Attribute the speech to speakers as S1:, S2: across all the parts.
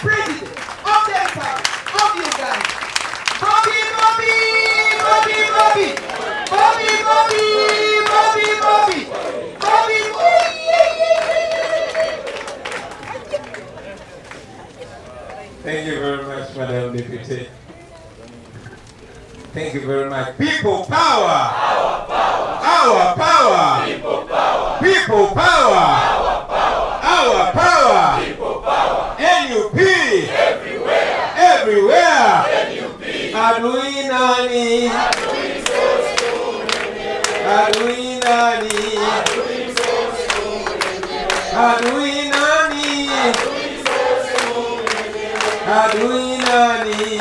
S1: President of the Republic of Uganda. Bobby, Bobby, Bobby, Bobby, Bobby, Bobby, Bobby, Bobby, Bobby, Bobby.
S2: Thank you very much, Madam Deputy. Thank you very much. People power! Our power! Our power! People power! People power! Our power! Our power! People power! NUP! Everywhere! Everywhere! NUP! Adui nani? Adui nani? Adui nani? Adui nani?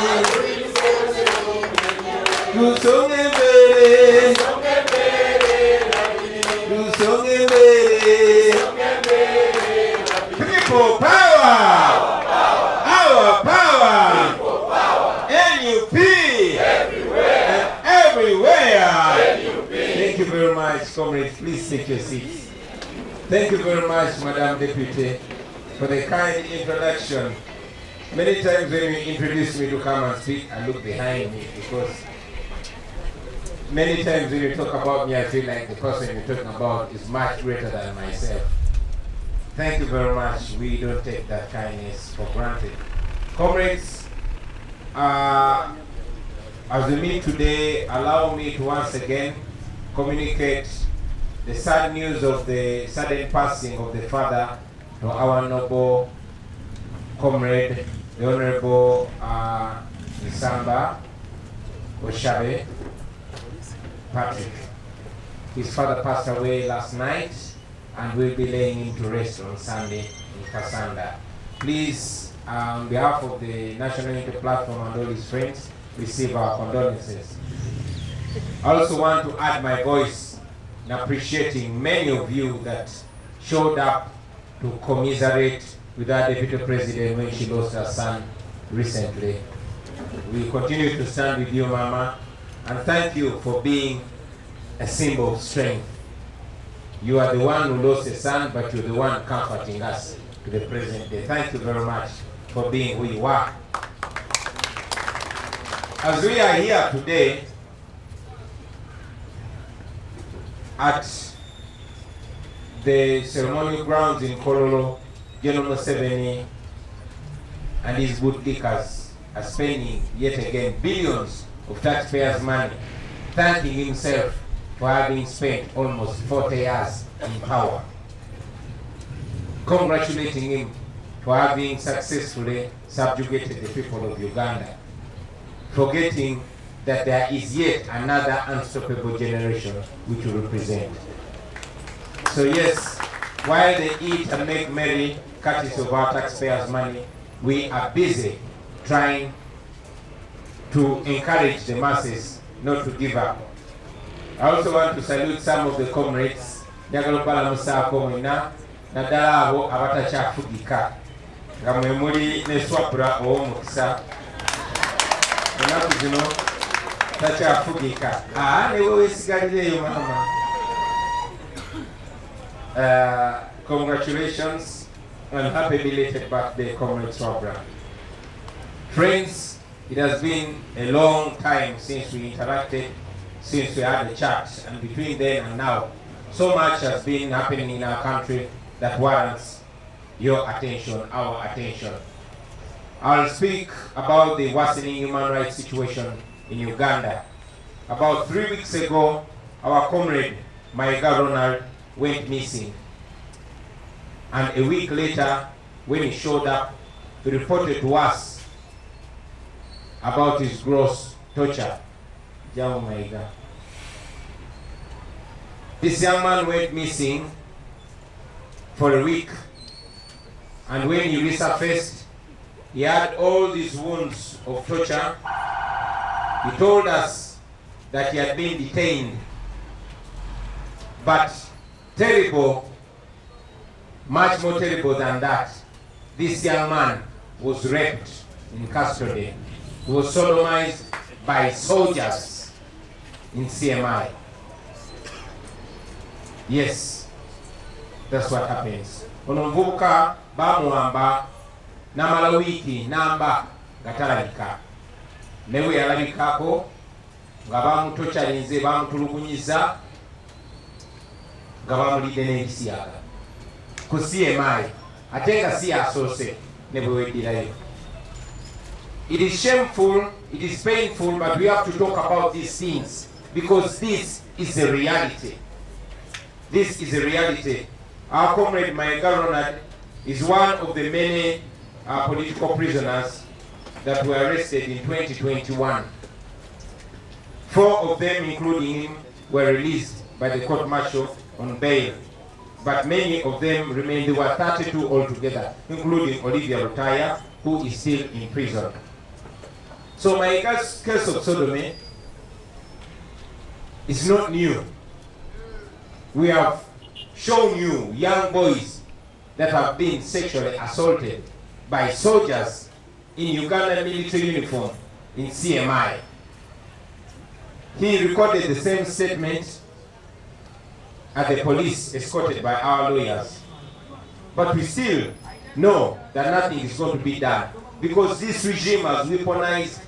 S2: Tusonge mbele, tusonge mbele. People power, our power, NUP, everywhere. Thank you very much, comrades. Please take your seats. Thank you very much, Madam Deputy, for the kind introduction. Many times when you introduce me to come and speak, I look behind me because many times when you talk about me, I feel like the person you're talking about is much greater than myself. Thank you very much. We don't take that kindness for granted. Comrades, as we meet today, allow me to once again communicate the sad news of the sudden passing of the father to our noble comrade, the Honorable Isamba Oshabe Patrick. His father passed away last night and will be laying him to rest on Sunday in Kasanda. Please, on behalf of the National Unity Platform and all his friends, receive our condolences. I also want to add my voice in appreciating many of you that showed up to commiserate with our Deputy President when she lost her son recently. We continue to stand with you, Mama, and thank you for being a symbol of strength. You are the one who lost a son, but you're the one comforting us to the present day. Thank you very much for being who you are. As we are here today at the ceremonial grounds in Kololo, General Museveni and his bootlickers are spending yet again billions of taxpayers' money, thanking himself for having spent almost 40 years in power, congratulating him for having successfully subjugated the people of Uganda, forgetting that there is yet another unstoppable generation which will represent. So yes, while they eat and make merry, courtesy of our taxpayers' money, we are busy trying to encourage the masses not to give up. I also want to salute some of the comrades. Njagala musako mwina naddala abo abatakyafugika nga mwe muli ne swapura ow'omukisa ennaku zino takyafugika newe weesigalireeyo mama. Congratulations and happy belated birthday, Comrade Swabra. Friends, it has been a long time since we interacted, since we had a chat, and between then and now, so much has been happening in our country that warrants your attention, our attention. I'll speak about the worsening human rights situation in Uganda. About 3 weeks ago, our comrade, Makere Ronald, went missing. And a week later, when he showed up, he reported to us about his gross torture. This young man went missing for a week, and when he resurfaced, he had all these wounds of torture. He told us that he had been detained, but terrible, much more terrible than that, this young man was raped in custody. He was sodomized by soldiers in CMI. Yes, that's what happens. Ono mvubuka bamuwamba n'amala wiiki namba nga talabika. Ne bwe yalabikako nga bamutokyalinze bamutulugunyiza nga bamulidde n'ebisiyaga ku CMI ate nga si yasoose ne bwe weddirayo. It is shameful, it is painful, but we have to talk about these things because this is a reality. This is a reality. Our comrade Makere Kavule is one of the many political prisoners that were arrested in 2021. 4 of them, including him, were released by the court-martial on bail, but many of them remain. There were 32 altogether, including Olivia Rutaya, who is still in prison. So my case of sodomy is not new. We have shown you young boys that have been sexually assaulted by soldiers in Ugandan military uniform in CMI. He recorded the same statement at the police, escorted by our lawyers. But we still know that nothing is going to be done because this regime has weaponized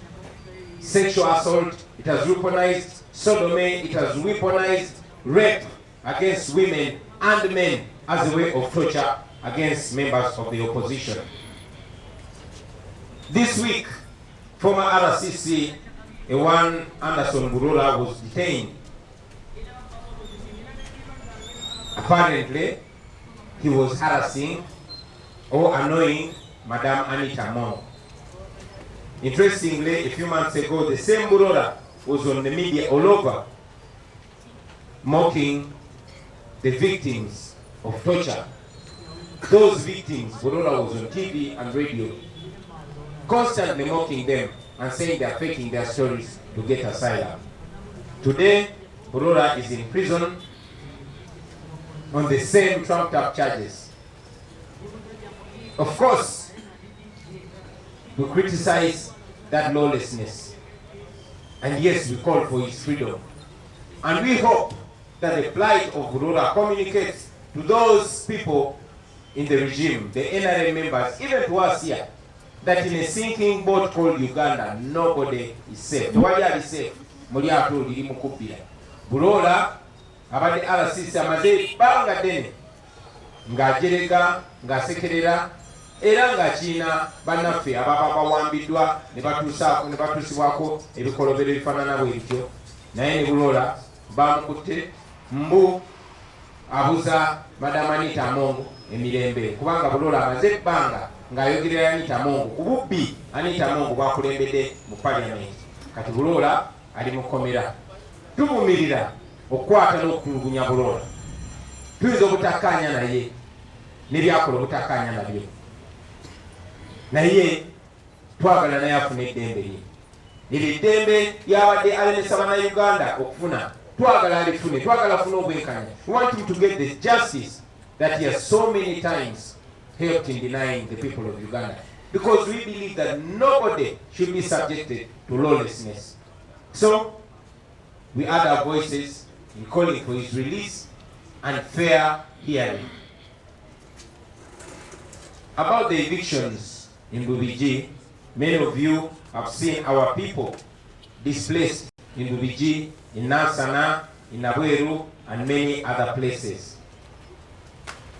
S2: sexual assault, it has weaponized sodomy, it has weaponized rape against women and men as a way of torture against members of the opposition. This week, former RCC Ewan Anderson Burola was detained. Apparently, he was harassing or annoying Madame Anita Mongo. Interestingly, a few months ago, the same Burola was on the media all over, mocking the victims of torture. Those victims, Burola was on TV and radio, constantly mocking them and saying they are faking their stories to get asylum. Today, Burola is in prison on the same trumped-up charges. Of course, we criticize that lawlessness, and yes, we call for his freedom. And we hope that the plight of Burola communicates to those people in the regime, the NRM members, even to us here, that in a sinking boat called Uganda, nobody is safe. Nobody is safe. Burola abadde RCC amaze banga dene ng'ajerega ng'asekerera era ng'akiina bannaffe ababa bawambiddwa ne batuusibwako ebikolobero ebifaanana bwe bityo, naye ne Burola bamukutte mbu abuza Madame Anita Mongo emirembe, kubanga Burola amaze ebbanga ng'ayogerera Anita Mongo ku bubbi Anita Mongo bwakulembedde mu Parliament. Kati Burola ali mu kkomera. Tuvumirira okukwata n'okutulugunya Burola. Tuyinza obutakkaanya naye n'ebyakola obutakkaanya nabyo, naye twagala naye afune eddembe lye. Eryo eddembe lyabadde alemesa bannayuganda okufuna, twagala alifune, twagala afune obwenkanya. We want him to get the justice that he has so many times helped in denying the people of Uganda, because we believe that nobody should be subjected to lawlessness. So we add our voices in calling for his release and fair hearing. About the evictions in Bubiji, many of you have seen our people displaced in Bubiji, in Nansana, in Nabweru, and many other places.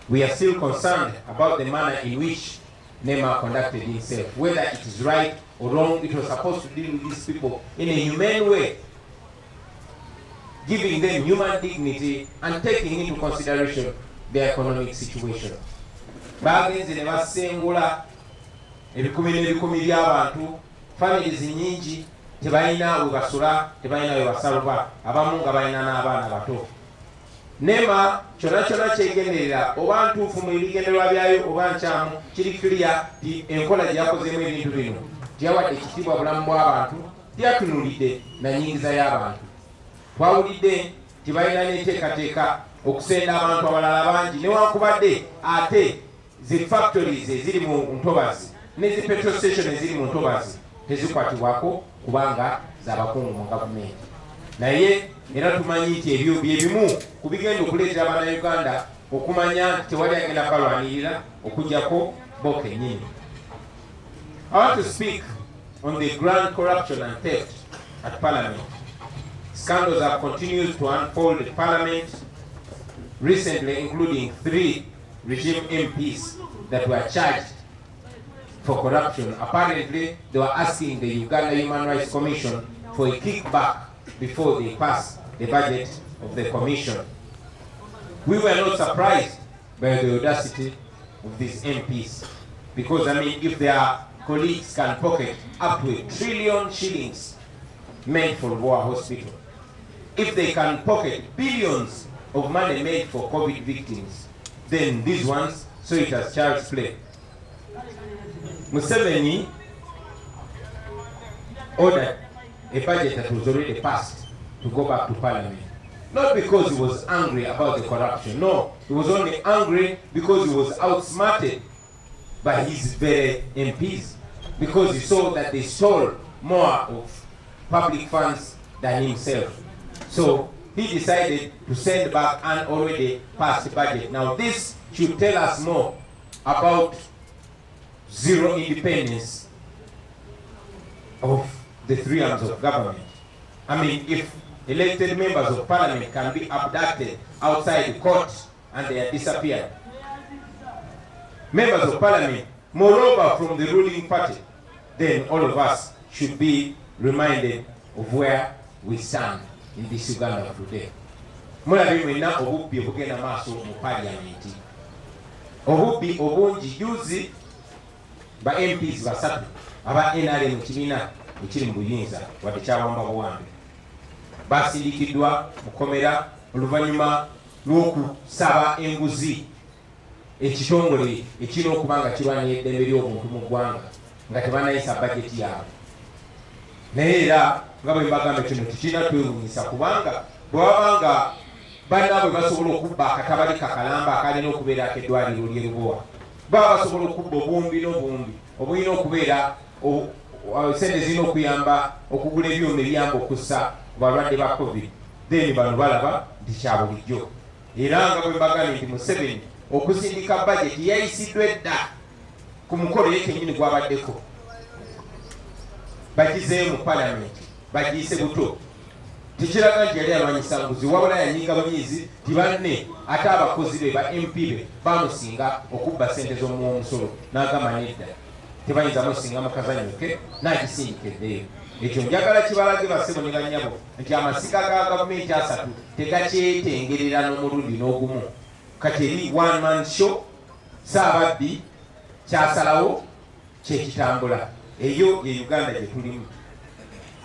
S2: We are still concerned about the manner in which NEMA conducted himself, whether it is right or wrong. It was supposed to deal with these people in a humane way, giving them human dignity and taking into consideration their economic situation. Bagenze ne basengula ebikumi n'ebikumi by'abantu, families nyingi tebalina we basula, tebalina we basaluba, abamu nga balina n'abaana bato. NEMA kyonna kyegenderera oba ntuufu mu bigendererwa byayo oba nkyamu, kiri clear ti enkola gye yakozeemu ebintu bino tiyawadde ekitiibwa bulamu bw'abantu, tiyatunulidde na nyingiza y'abantu. Twawulidde tibalina n'enteekateeka okusenda abantu abalala bangi, newankubadde ate zi factories eziri mu ntobazi ne zi petrol station eziri mu ntobazi tezikwatibwako kubanga z'abakungu mu gavumenti. Naye era tumanyi nti ebyo byebimu ku bigenda okuleetera Bannayuganda okumanya nti tewali agenda balwanirira okugjako bo kennyini. I want to speak on the grand corruption and theft at Parliament. Scandals have continued to unfold at Parliament, recently including 3 regime MPs that were charged for corruption. Apparently, they were asking the Uganda Human Rights Commission for a kickback before they passed the budget of the commission. We were not surprised by the audacity of these MPs, because I mean, if their colleagues can pocket up to $1 trillion shillings meant for war hospital, if they can pocket billions of money made for COVID victims, then these ones saw it as child's play. Museveni ordered a budget that was already passed to go back to Parliament. Not because he was angry about the corruption, no. He was only angry because he was outsmarted by his very MPs, because he saw that they stole more of public funds than himself. So he decided to send back an already passed budget. Now this should tell us more about zero independence of the 3 arms of government. I mean, if elected members of Parliament can be abducted outside the court and they are disappeared, members of Parliament, moreover from the ruling party, then all of us should be reminded of where we stand in this Uganda of today. Mulabi mwena obubbi obugenda maaso mu Parliament. Obubbi obungi juzi ba MPs basatu aba NRM kibiina ekiri mu buyinza wadde kyawamba buwambe basindikiddwa mukomera oluvannyuma lw'okusaba enguzi ekitongole ekirina okuba nga kirwanira eddembe ly'obuntu mu ggwanga nga tebanayisa bajeti yaabwe. Naye era nga bwe mbagamba kino tekirina twewuunyisa, kubanga bwe wabanga bannaabwe basobola okubba akatabali kakalamba akalina okubeera akeddwaliro ly'e Lubowa, baba basobola okubba obumbi n'obumbi obulina okubeera sente zirina okuyamba okugula ebyuma ebyamba okussa balwadde ba COVID, then bano balaba nti kya bulijjo. Era nga bwe mbagambye nti Museveni okusindika bajeti yayisiddwa edda ku mukolo ye kennyini gwabaddeko, bagizeeyo mu Parliament bagiyise buto. Tekiraga nti yali alwanyisa nguzi, wabula yanyinga bunyiizi ti banne ate abakozi be ba MP be bamusinga okubba sente z'omumusolo, n'agamba nedda tebayinza musinga mukazanyoke n'agisindika eddeeyo. Ekyo njagala kibalage basebo ne bannyabo nti amasika ga gavumenti 3 tegakyetengerera n'omulundi n'ogumu. Kati eri one man show, saababbi kyasalawo kyekitambula. Eyo ye Uganda gye tulimu.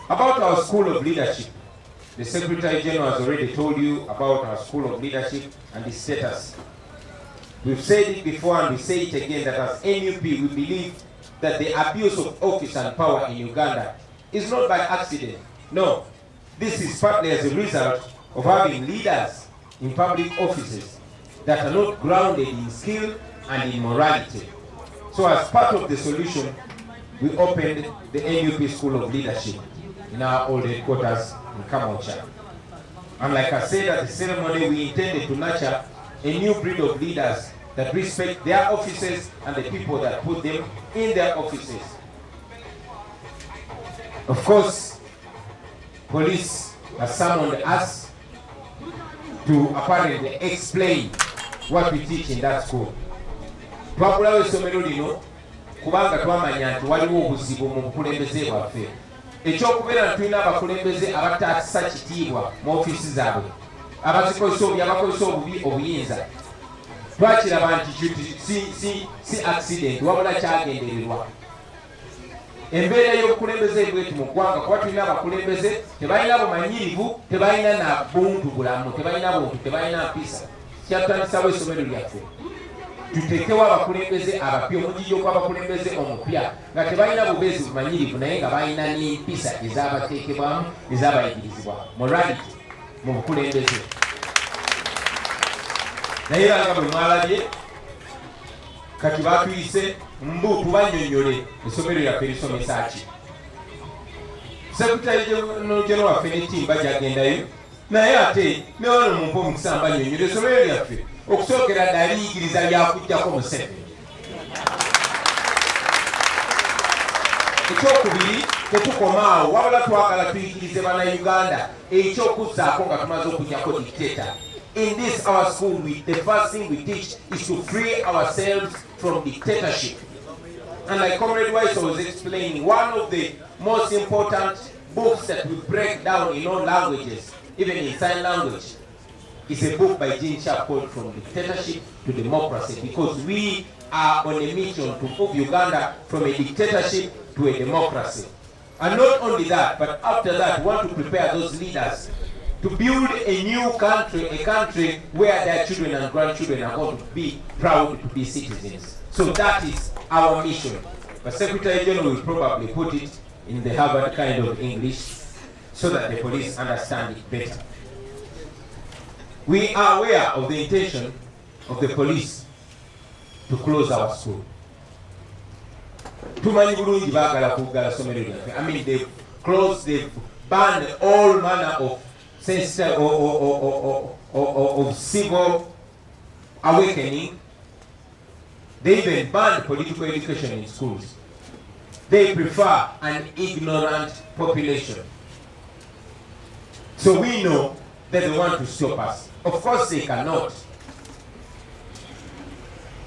S2: About our school of leadership, the Secretary General has already told you about our school of leadership and its status. We've said it before and we say it again that as NUP we believe that the abuse of office and power in Uganda is not by accident. No, this is partly as a result of having leaders in public offices that are not grounded in skill and in morality. So as part of the solution, we opened the NUP School of Leadership in our old headquarters in Kamocha. And like I said at the ceremony, we intended to nurture a new breed of leaders that respect their offices and the people that put them in their offices. Of course, police has summoned us to apparently explain what we teach in that school. Twagulawo essomero lino kubanga twamanya nti waliwo obuzibu mu bukulembeze bwaffe. Ekyokubeera nti tulina abakulembeze abataasa kitiibwa mu ofiisi zaabwe, abakozesa obubi obuyinza. Twakiraba nti si accident, wabula kyagendererwa. Embeera y'obukulembeze bwetu mu ggwanga kuba tulina abakulembeze tebalina bumanyirivu, tebalina na buntu bulamu, tebalina buntu, tebalina mpisa. Kyatutandisawo essomero lyaffe. Tutekewo abakulembeze abapya, omugijjo gw'abakulembeze omupya nga tebalina bubeezi bumanyirivu naye nga balina n'empisa ez'abateekebwamu ez'abayigirizibwa, morality mu bukulembeze. Naye era nga bwe mwalabye kati batuyise mbu tubannyonnyole essomero lyaffe lisomesa ki. Secretary General waffe ne ttiimu bajagendayo, naye ate ne wano mumpa omukisa mbanyonnyole essomero lyaffe okusookera ddala liyigiriza lyakujjako Museveni. ekyokubiri tetukomaawo wabula twagala tuyigirize bannayuganda ekyokuzzaako nga tumaze okunyako dictator. In this our school, the first thing we teach is to free ourselves from dictatorship. And like Comrade Weiss was explaining, one of the most important books that we break down in all languages, even in sign language, is a book by Jean Sharp called From Dictatorship to Democracy, because we are on a mission to move Uganda from a dictatorship to a democracy. And not only that, but after that, we want to prepare those leaders to build a new country, a country where their children and grandchildren are going to be proud to be citizens. So that is our mission. But Secretary General will probably put it in the Harvard kind of English so that the police understand it better. We are aware of the intention of the police to close our school. Tumanyi bulungi baagala kuggala somero lyaffe. I mean, they've closed, they've banned all manner of sensitive of civil awakening. They even banned political education in schools. They prefer an ignorant population. So we know that they want to stop us. Of course they cannot,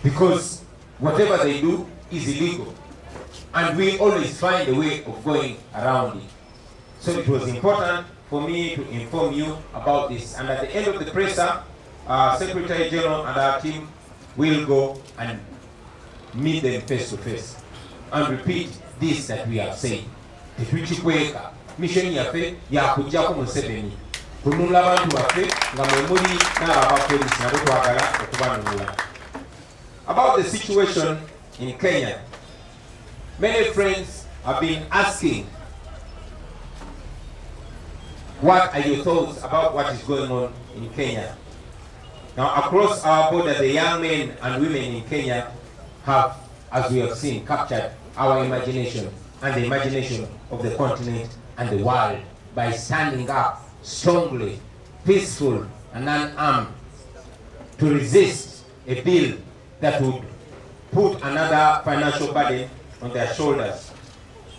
S2: because whatever they do is illegal, and we always find a way of going around it. So it was important for me to inform you about this. And at the end of the presser, Secretary General and our team will go and meet them face to face and repeat this that we have said. Mission yaffe yakujjako Museveni kununula abantu baffe nga mwemuli n'abapolisi nabo twagala okubanunula. About the situation in Kenya, many friends have been asking, what are your thoughts about what is going on in Kenya? Now, across our border, the young men and women in Kenya have, as we have seen, captured our imagination and the imagination of the continent and the world by standing up strongly, peaceful and unarmed to resist a bill that would put another financial burden on their shoulders.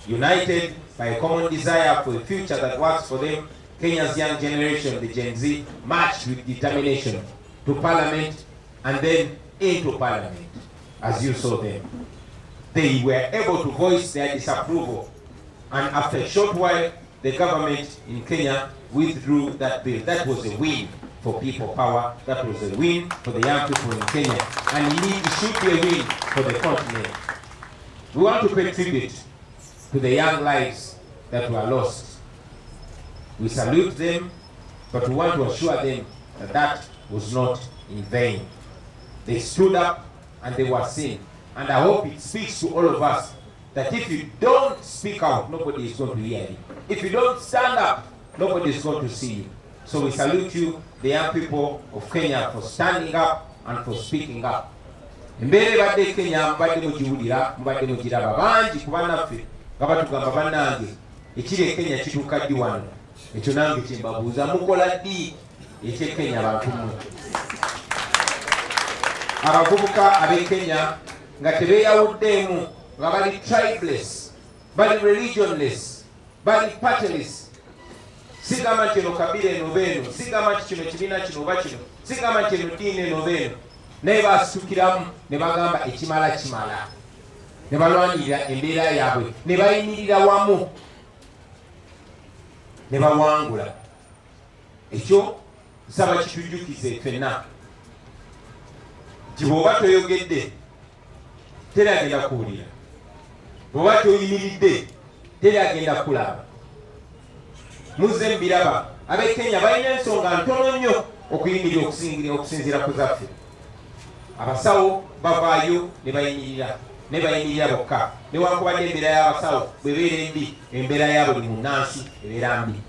S2: United by a common desire for a future that works for them, Kenya's young generation, the Gen Z, marched with determination to Parliament and then into Parliament, as you saw them. They were able to voice their disapproval, and after a short while, the government in Kenya withdrew that bill. That was a win for people power. That was a win for the young people in Kenya, and indeed it should be a win for the continent. We want to pay tribute to the young lives that were lost. We salute them, but we want to assure them that that was not in vain. They stood up and they were seen. And I hope it speaks to all of us that if you don't speak out, nobody is going to hear you. If you don't stand up, nobody is going to see you. So we salute you, the young people of Kenya, for standing up and for speaking up. Mbere badde Kenya mbadde mugiwulira, mbadde mugiraba bangi ku bannaffe nga batugamba bannange ekiri Kenya kituuka ddi wano. Ekyo nange kyembabuuza, mukola ddi eky'e Kenya bantu mmwe? Abavubuka ab'e Kenya nga tebeeyawuddeemu, nga bali tribeless, bali religionless, bali partyless. Sigamba nti eno kabila eno beeno, sigamba nti kino kibiina kino oba kino, sigamba nti eno ddiini eno beeno. Naye baasukiramu ne bagamba ekimala kimala, ne balwanirira embeera yaabwe, ne bayimirira wamu, ne bawangula. Ekyo nsaba kitujjukize ffenna nti bw'oba toyogedde teri agenda kuwulira, bw'oba toyimiridde teri agenda kulaba. Muzze mbiraba, ab'e Kenya balina ensonga ntono nnyo okuyimirira okusinziira ku zaffe. Abasawo bavaayo ne bayimirira bokka, newankubadde embeera y'abasawo bw'ebeera embi, embeera ya buli munnansi ebeera mbi.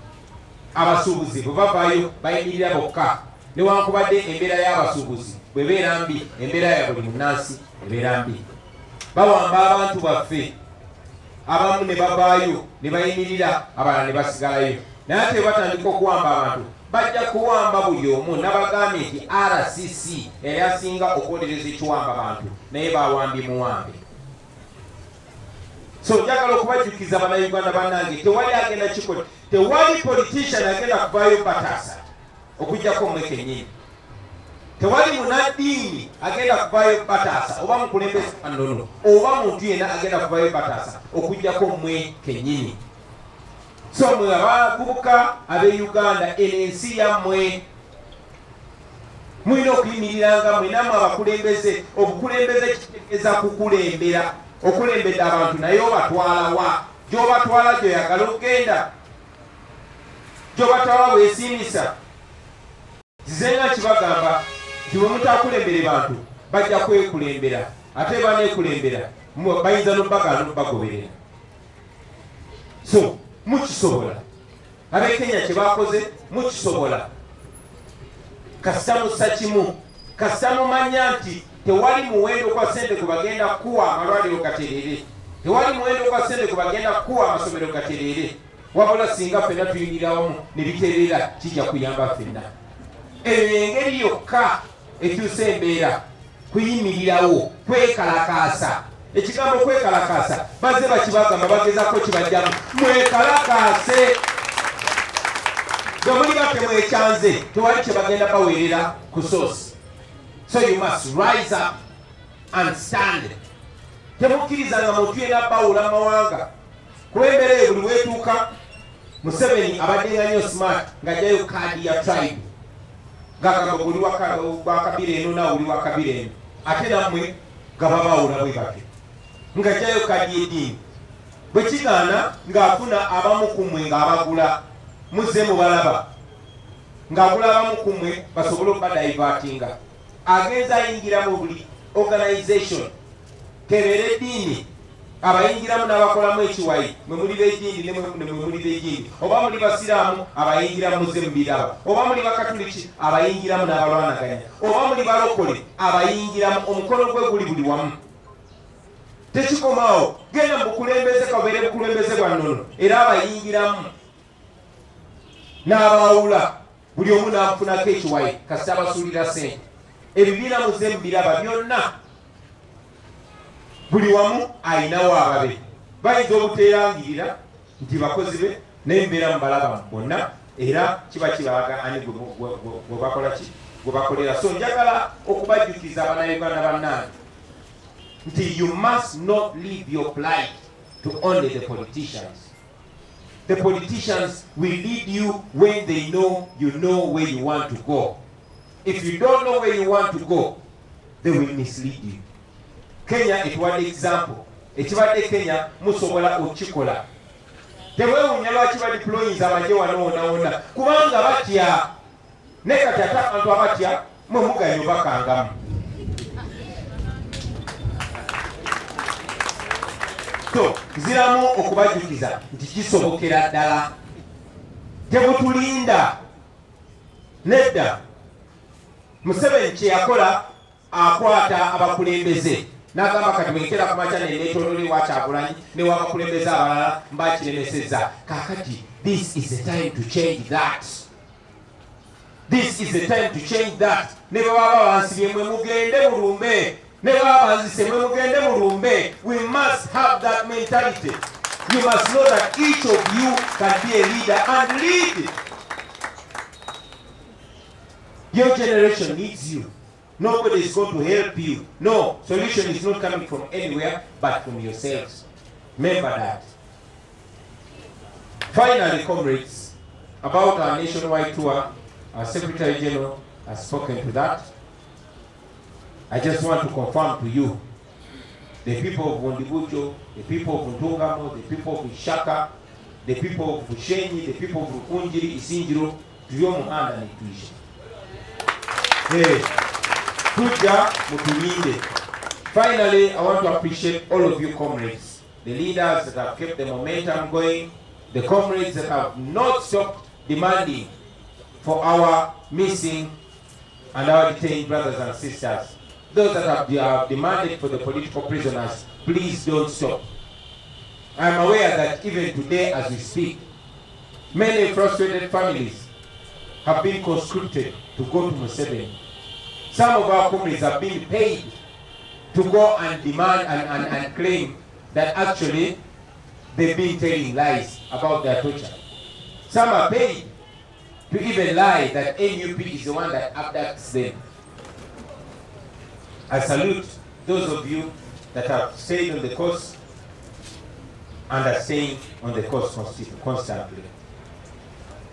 S2: Abasuubuzi bwe bavaayo bayimirira bokka, newankubadde embeera y'abasuubuzi bw'ebeera mbi, embeera ya buli munnansi ebeera mbi. Bawamba abantu baffe, abamu ne bavaayo ne bayimirira, abalala ne basigalayo. Naye ate batandika okuwamba abantu, bajja kuwamba buli omu. Nabagambye nti RCC eyasinga okwolereza ekiwamba abantu, naye bawambye muwambe. So njagala okubajjukiza bannayuganda bannange, tewali agenda kikola, tewali politician agenda kuvaayo bataasa okujjako mmwe kennyini. Tewali munaddiini agenda kuvaayo bataasa oba mukulembeze kanono oba muntu yenna agenda kuvaayo bataasa okujjako mmwe kennyini. So mwe abavubuka ab'e Uganda, eno ensi yammwe, mulina okuyimiriranga mwenamu abakulembeze. Obukulembeze kitegeeza kukulembera, okulembedde abantu naye obatwala wa? Gy'obatwala gy'oyagala okugenda, gy'obatwala weesiimisa. Nze nga kibagamba nti bwe mutakulembere bantu bajja kwekulembera, ate baneekulembera bayinza n'obbagala n'obbagoberera. So mukisobola, ab'e Kenya kye bakoze mukisobola. Kasita mussa kimu, kasita mumanya nti tewali muwendo gwa ssente gwe bagenda kuwa amalwaliro gatereere, tewali muwendo gwa ssente gwe bagenda kuwa amasomero gatereere, wabula singa ffenna tuyimirira wamu ne bitereera kijja kuyamba ffenna. Eyo engeri yokka ekyusa embeera, kuyimirirawo, kwekalakaasa. Ekigambo kwekalakaasa bazze bakibagamba bagezako kibajjamu, mwekalakaase. Bwe muliba temwekyanze tewali kye bagenda baweerera ku source. So you must rise up and stand. Temukkiriza nga muntu yenna bawula mawanga. Kuba embeera eyo buli weetuuka, Museveni abadde nga nnyo smart ng'ajjayo kaadi ya tribe. Gagamba guli wa kabira eno naawe oli wa kabira eno. Ate nammwe nga babawula bwe batyo. Ng'ajjayo kaadi y'eddiini. Bwe kigaana ng'afuna abamu ku mmwe ng'abagula. Muzze mubalaba ng'agula abamu ku mmwe basobole okubadaivatinga. Agenza ayingira mu buli organization, kebeera eddiini, abayingiramu n'abakolamu ekiwayi, mwe muli b'egindi ne mwe muli b'egindi. Oba muli basiraamu abayingiramu muzze mubiraba, oba muli bakatuliki abayingiramu n'abalwanaganya, oba muli balokole abayingiramu. Omukono gwe guli buli wamu. Tekikomaawo, genda mu bukulembeze kabeere bukulembeze bwa nnono era abayingiramu n'abawula buli omu n'afunako ekiwayi kasita abasuulira ssente. Ebibiina muzze mubiraba byonna, buli wamu ayinawo ababe. Bayinza obuteerangirira nti bakozi be naye mbeera mubalaba bonna era kiba kibalaga ani gwe bakola ki gwe bakolera. So njagala okubajjukiza Abannayuganda bannange nti you must not leave your plight to only the politicians. The politicians will lead you when they know you know where you want to go. If you don't know where you want to go, they will mislead you. Kenya etuwadde example. Ekibadde Kenya musobola okukikola. Teweewuunya lwaki badiployinza amagye wano wonna kubanga batya. Ne kati ate abantu abatya mwe muganya obakangamu. So nziramu okubajjukiza nti kisobokera ddala. Tebutulinda. Nedda. Museveni kye yakola akwata abakulembeze. N'agamba kati bwekera ku makya ne neetoolole wa Kyagulanyi ne w'abakulembeze abalala mbakiremesezza. Kaakati this is the time to change that. This is the time to change that. Ne baba bansibye mwe mugende mulumbe. Ne baba banzise mwe mugende mulumbe. We must have that mentality. You must know that each of you can be a leader and lead. Your generation needs you. Nobody is going to help you. No, solution is not coming from anywhere but from yourselves. Remember that. Finally, comrades, about our nationwide tour, our Secretary General has spoken to that. I just want to confirm to you, the people of bundibugyo, the people of Ntungamo, the people of Ishaka, the people of Bushenyi, the people of Rukunjiri, Isinjiro, tuyo muhanda ni tuisha. Tuja mutulinde. Finally, I want to appreciate all of you comrades, the leaders that have kept the momentum going, the comrades that have not stopped demanding for our missing and our detained brothers and sisters. Those that have demanded for the political prisoners, please don't stop. I am aware that even today as we speak, many frustrated families have been conscripted to go to Museveni. Some of our comrades have been paid to go and demand and claim that actually they've been telling lies about their torture. Some are paid to even lie that NUP is the one that abducts them. I salute those of you that have stayed on the coast and are staying on the coast constantly.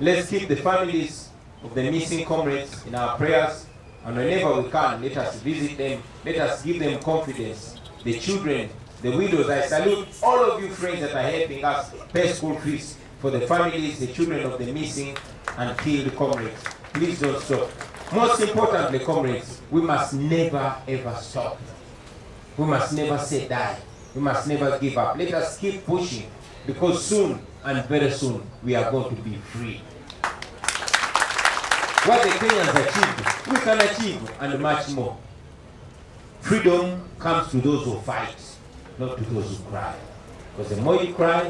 S2: Let's keep the families of the missing comrades in our prayers, and whenever we can, let us visit them, let us give them confidence. The children, the widows, I salute all of you friends that are helping us pay school fees for the families, the children of the missing and killed comrades. Please don't stop. Most importantly, comrades, we must never ever stop. We must never say die. We must never give up. Let us keep pushing, because soon and very soon we are going to be free. What the Kenyans achieved, we can achieve, and much more. Freedom comes to those who fight, not to those who cry. Because the more you cry,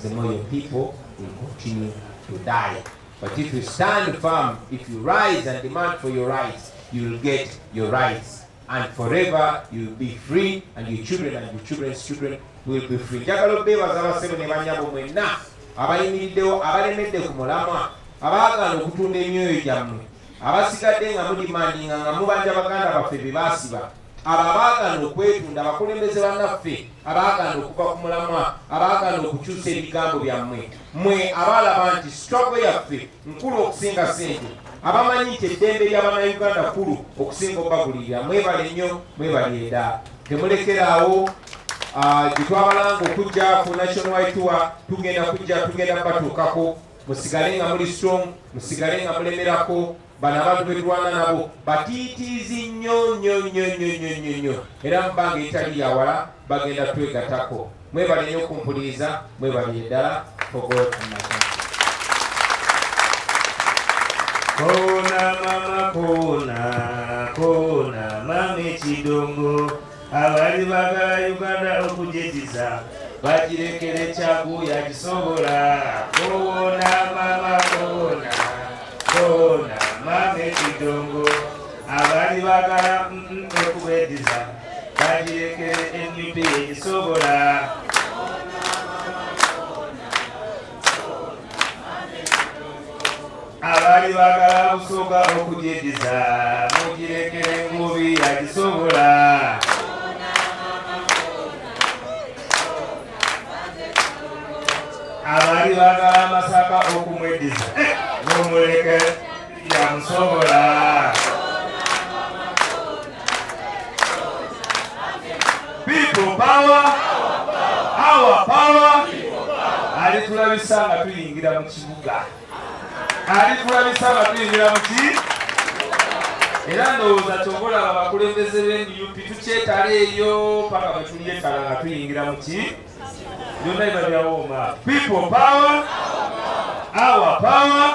S2: the more your people will continue to die. But if you stand firm, if you rise and demand for your rights, you will get your rights. And forever you will be free, and your children and your children's children will be free. Njagala bebaza abasebe ne banyabo mwenna abayimiriddewo abalemedde ku mulamwa abaagala okutunda emyoyo gyammwe abasigadde nga mudimandinga nga mubanja baganda baffe be baasiba abaagala okwetunda abakulembeze bannaffe abaagala okuva ku mulamwa abaagala okukyusa ebigambo byammwe mmwe abalaba nti struggle yaffe nkulu okusinga ssente abamanyi nti eddembe ly'abannayuganda kkulu okusinga obbagulirira mwebale nnyo mwebale edda temulekeraawo gye twabalanga okujja ku national tour tugenda batuukako musigale nga muli strong musigale nga mulemerako bano abantu betulwana nabo batiitiizi nnyo era mubanga etali yawala bagenda twegatako mwebale nnyo okumpuliriza mwebale eddala fogot
S3: Kona mama kona mame kidongo abali bagala Uganda okujetiza bagirekere Kyagulanyi gisobola kona mama kona mame kidongo abali bagala okubediza bagirekere NUP gisobola abali bagala busoga okujediza mugirekere ngubi yagisobola abali bagala masaka okumwediza mumuleke yamusobola people power our power alitulabisa nga tuyingira mu kibuga alitulabisa nga tuyingira mu ki era ndowooza kyogolaba abakulembeze b'NUP tukyetala eyo paka bwe tulyetala nga tuyingira mu ki byonna biba byawooma people power our power